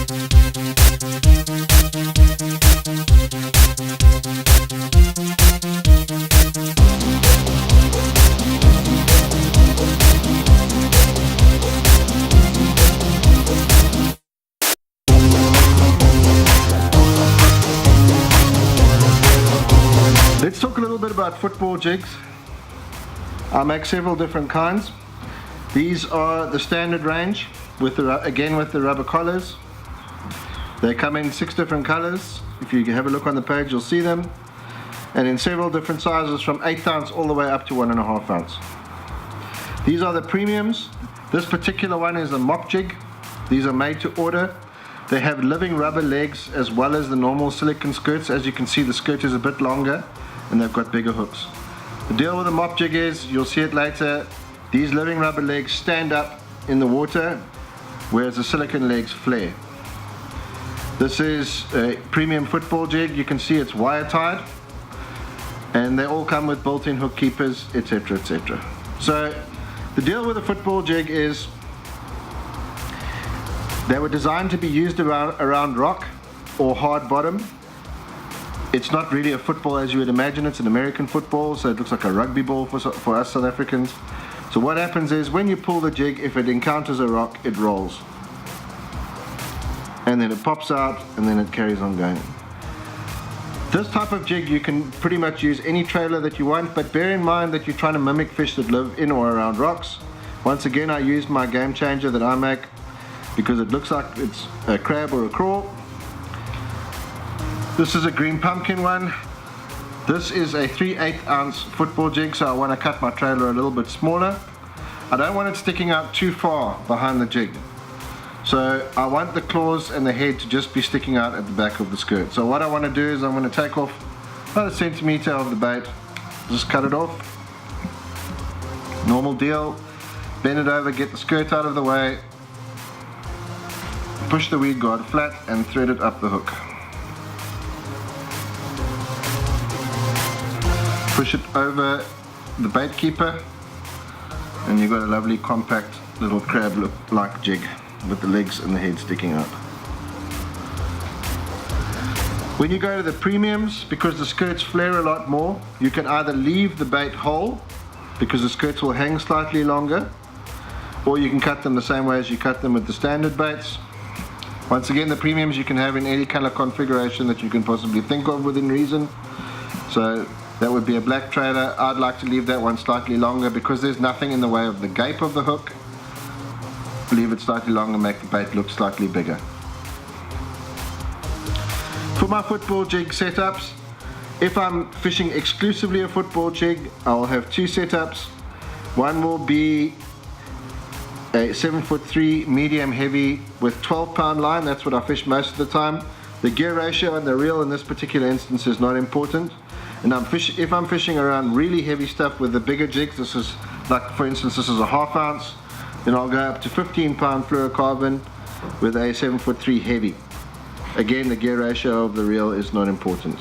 Let's talk a little bit about football jigs. I make several different kinds. These are the standard range, with the rubber collars. They come in 6 different colors. If you have a look on the page, you'll see them. And in several different sizes, from 1/8 ounce all the way up to 1.5 ounce. These are the premiums. This particular one is a mop jig. These are made to order. They have living rubber legs as well as the normal silicone skirts. As you can see, the skirt is a bit longer and they've got bigger hooks. The deal with the mop jig is, you'll see it later, these living rubber legs stand up in the water, whereas the silicone legs flare. This is a premium football jig. You can see it's wire tied, and they all come with built-in hook keepers, etc, etc. So the deal with a football jig is, they were designed to be used around rock or hard bottom. It's not really a football as you would imagine. It's an American football, so it looks like a rugby ball for us South Africans. So what happens is, when you pull the jig, if it encounters a rock, it rolls. And then it pops out, and then it carries on going. This type of jig, you can pretty much use any trailer that you want, but bear in mind that you're trying to mimic fish that live in or around rocks. Once again, I use my game changer that I make because it looks like it's a crab or a crawl. This is a green pumpkin one. This is a 3/8 ounce football jig, so I want to cut my trailer a little bit smaller. I don't want it sticking out too far behind the jig. So I want the claws and the head to just be sticking out at the back of the skirt. So what I want to do is, I'm going to take off about 1 centimeter of the bait, just cut it off. Normal deal. Bend it over, get the skirt out of the way, push the weed guard flat and thread it up the hook. Push it over the bait keeper, and you've got a lovely compact little crab-like jig with the legs and the head sticking out. When you go to the premiums, because the skirts flare a lot more, you can either leave the bait whole, because the skirts will hang slightly longer, or you can cut them the same way as you cut them with the standard baits. Once again, the premiums you can have in any color configuration that you can possibly think of within reason. So that would be a black trailer. I'd like to leave that one slightly longer because there's nothing in the way of the gape of the hook. Leave it slightly longer, make the bait look slightly bigger. For my football jig setups, if I'm fishing exclusively a football jig, I'll have 2 setups. One will be a 7'3" medium heavy with 12-pound line. That's what I fish most of the time. The gear ratio on the reel in this particular instance is not important. And if I'm fishing around really heavy stuff with the bigger jigs, this is like, for instance, this is a 1/2 ounce, then I'll go up to 15-pound fluorocarbon with a 7'3" heavy. Again, the gear ratio of the reel is not important.